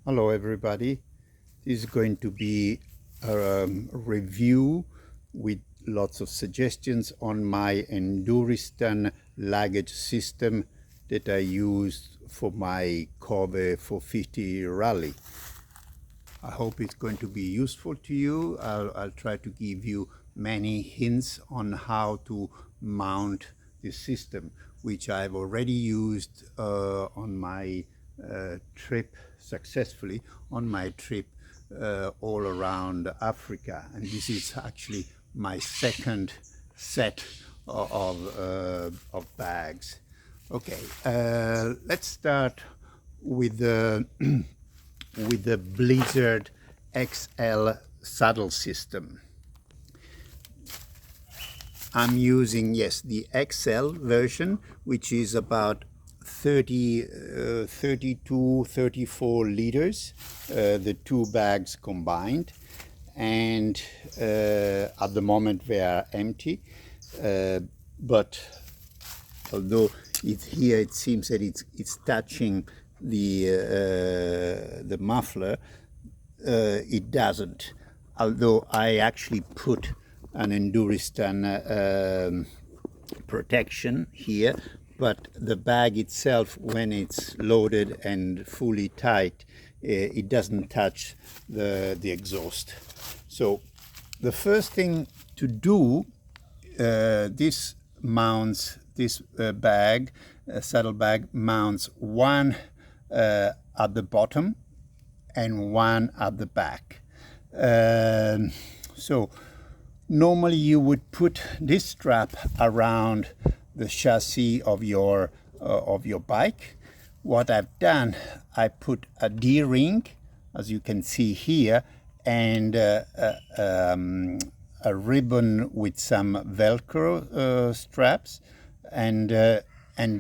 Hello everybody. This is going to be a review with lots of suggestions on my Enduristan luggage system that I use for my Kove 450 rally. I hope it's going to be useful to you. I'll try to give you many hints on how to mount this system, which I've already used on my trip successfully on my trip all around Africa. And this is actually my second set of bags. Okay, let's start with the with the Blizzard XL saddle system. I'm using, yes, the XL version, which is about 32, 34 liters, the two bags combined. And at the moment they are empty, but although here it seems that it's touching the muffler, it doesn't. Although I actually put an Enduristan protection here, but the bag itself, when it's loaded and fully tight, it doesn't touch the exhaust. So the first thing to do, this mounts, this saddlebag mounts one at the bottom and one at the back. So normally you would put this strap around the chassis of your bike. What I've done, I put a D-ring, as you can see here, and a ribbon with some Velcro straps, and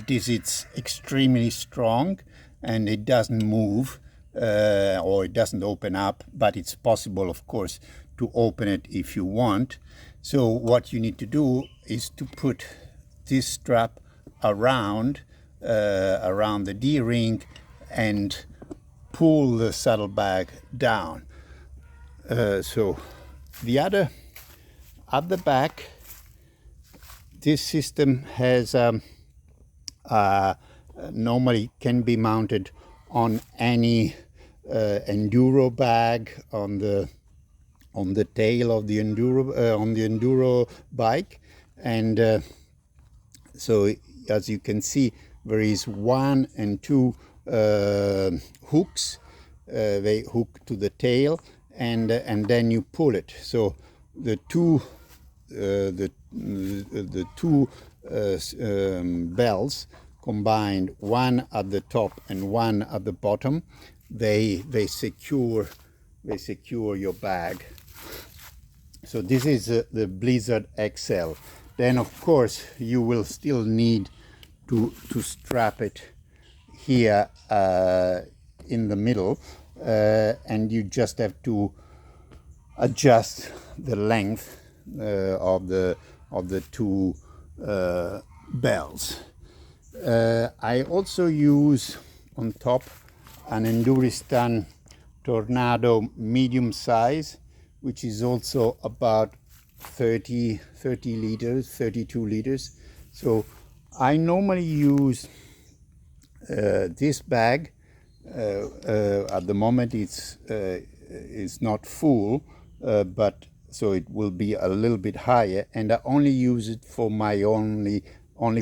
this is extremely strong, and it doesn't move or it doesn't open up, but it's possible, of course, to open it if you want. So what you need to do is to put this strap around the D-ring and pull the saddlebag down. So the other, at the back, this system has normally can be mounted on any enduro bag on the tail of the enduro bike, and so as you can see, there is one and two hooks. They hook to the tail, and then you pull it. So the two bells combined, one at the top and one at the bottom, they secure your bag. So this is the Blizzard XL. Then of course you will still need to strap it here in the middle, and you just have to adjust the length of the two bells. I also use on top an Enduristan Tornado medium size, which is also about 30 liters, 32 liters. So I normally use this bag. At the moment it's not full, but so it will be a little bit higher, and I only use it for my only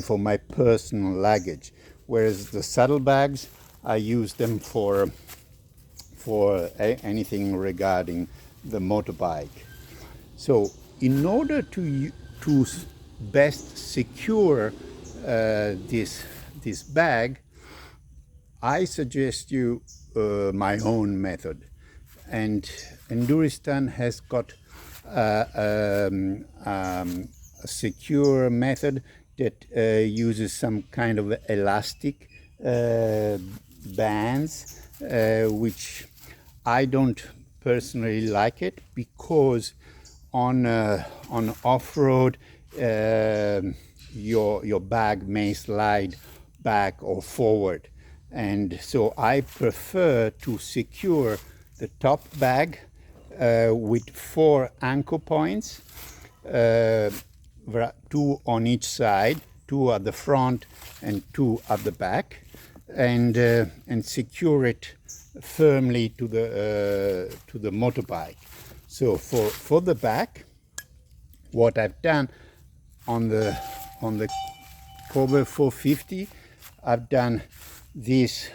for my personal luggage, whereas the saddlebags I use them for anything regarding the motorbike. So in order to best secure this bag, I suggest you my own method, and Enduristan has got a secure method that uses some kind of elastic bands, which I don't personally like it, because on off-road your bag may slide back or forward, And so I prefer to secure the top bag with 4 anchor points, 2 on each side, 2 at the front and 2 at the back, and secure it firmly to the motorbike. So for the back, what I've done on the Kove 450, I've done this.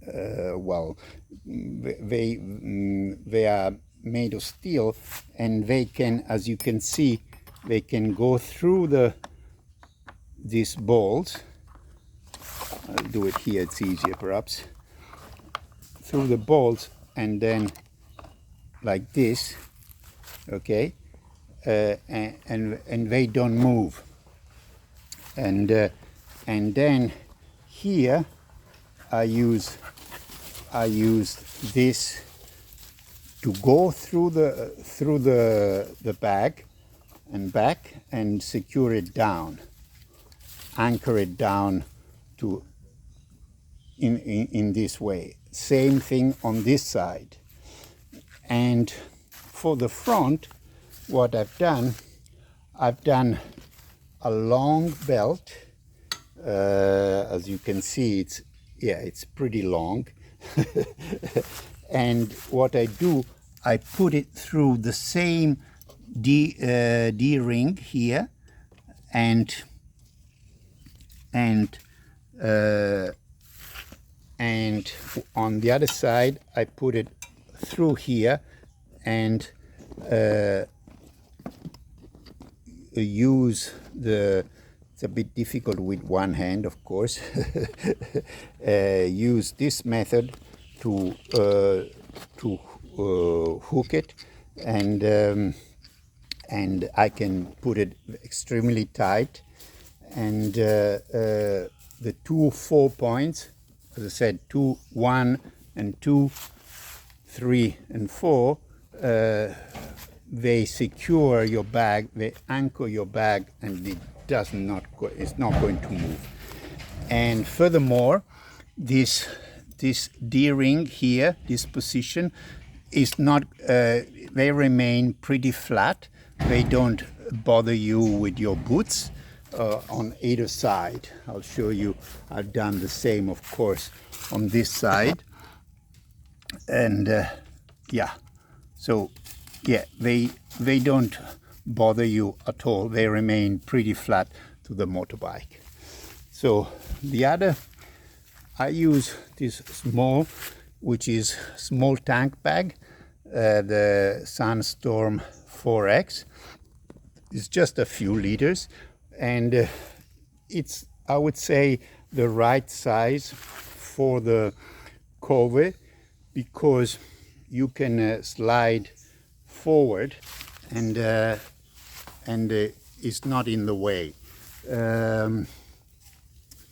Well, they are made of steel, and they can, as you can see, they can go through these bolts. I'll do it here, it's easier perhaps. Through the bolts, and then like this, okay, and they don't move. And then here I use this to go through the bag and back and secure it down, anchor it down to in this way. Same thing on this side. And for the front, what I've done a long belt. As you can see, it's pretty long. And what I do, I put it through the same D ring here, and on the other side I put it through here, and use it's a bit difficult with one hand, of course. Use this method to hook it, and I can put it extremely tight. And the 2 4 points, as I said, 2 1 and 2 3 and 4, they secure your bag, they anchor your bag, and it's not going to move. And furthermore, this D-ring here, this position, is not, they remain pretty flat. They don't bother you with your boots on either side. I'll show you. I've done the same, of course, on this side. And yeah, so yeah, they don't bother you at all. They remain pretty flat to the motorbike. So the other, I use this small, which is small tank bag, the Sandstorm 4X. It's just a few liters, and it's, I would say, the right size for the Kove, because you can slide forward, and it's not in the way.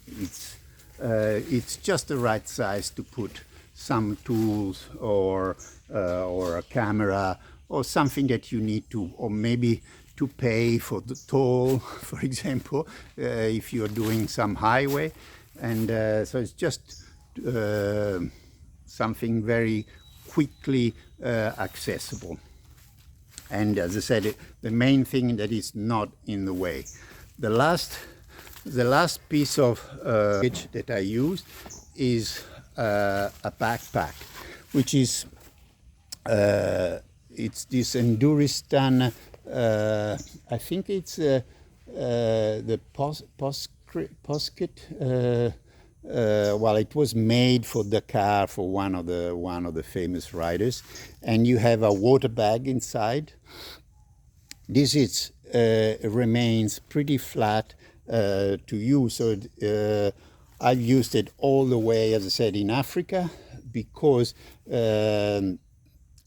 It's just the right size to put some tools or a camera or something that you need to, or maybe to pay for the toll, for example, if you're doing some highway. And so it's just something very quickly accessible. And as I said, the main thing that is not in the way. The last piece of luggage that I use is a backpack, which is it's this Enduristan. I think it's the Posket. Well, it was made for Dakar for one of the famous riders, and you have a water bag inside. This is remains pretty flat to use. So I've used it all the way, as I said, in Africa, because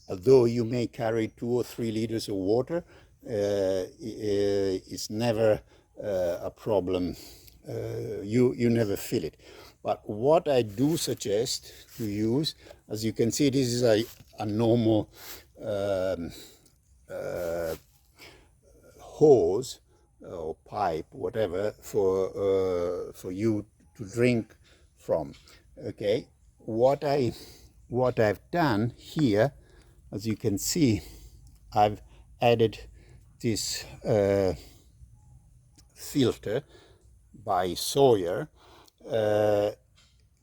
although you may carry 2 or 3 liters of water, it's never a problem. You never feel it. But what I do suggest to use, as you can see, this is a normal hose or pipe, whatever, for you to drink from. Okay, what I've done here, as you can see, I've added this filter by Sawyer,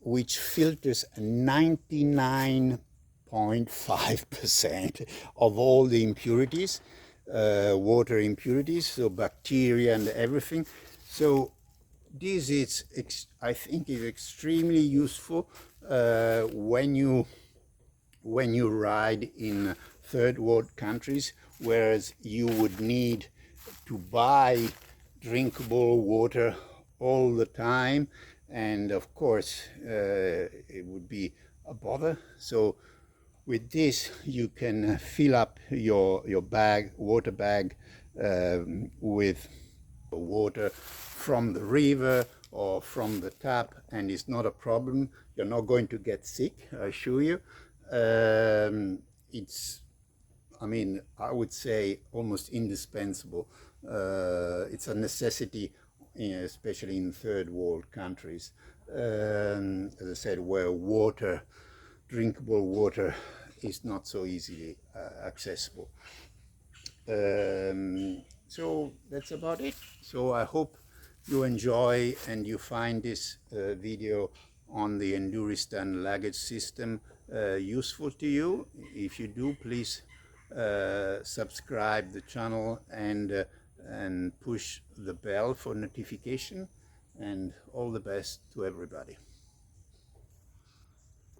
which filters 99.5% of all the impurities, water impurities, so bacteria and everything. So this is, I think, is extremely useful when you ride in third world countries, whereas you would need to buy drinkable water all the time, and of course it would be a bother. So with this you can fill up your water bag with water from the river or from the tap, and it's not a problem. You're not going to get sick, I assure you. It's, I mean, I would say almost indispensable. It's a necessity, especially in third world countries, as I said, where water, drinkable water, is not so easily accessible. So that's about it. So I hope you enjoy and you find this video on the Enduristan luggage system useful to you. If you do, please subscribe the channel and push the bell for notification, and all the best to everybody.